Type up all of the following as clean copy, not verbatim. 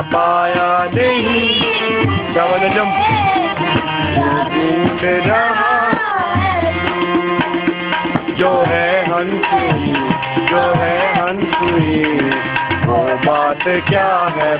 पाया नहीं, जम ढूंढ रहा जो है हंसुई, जो है हंसुई, वो बात क्या है?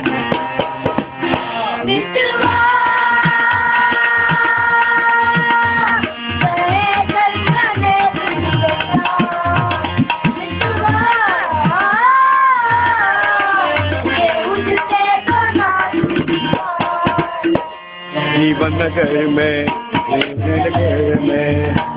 जीवन नगर में, नगर में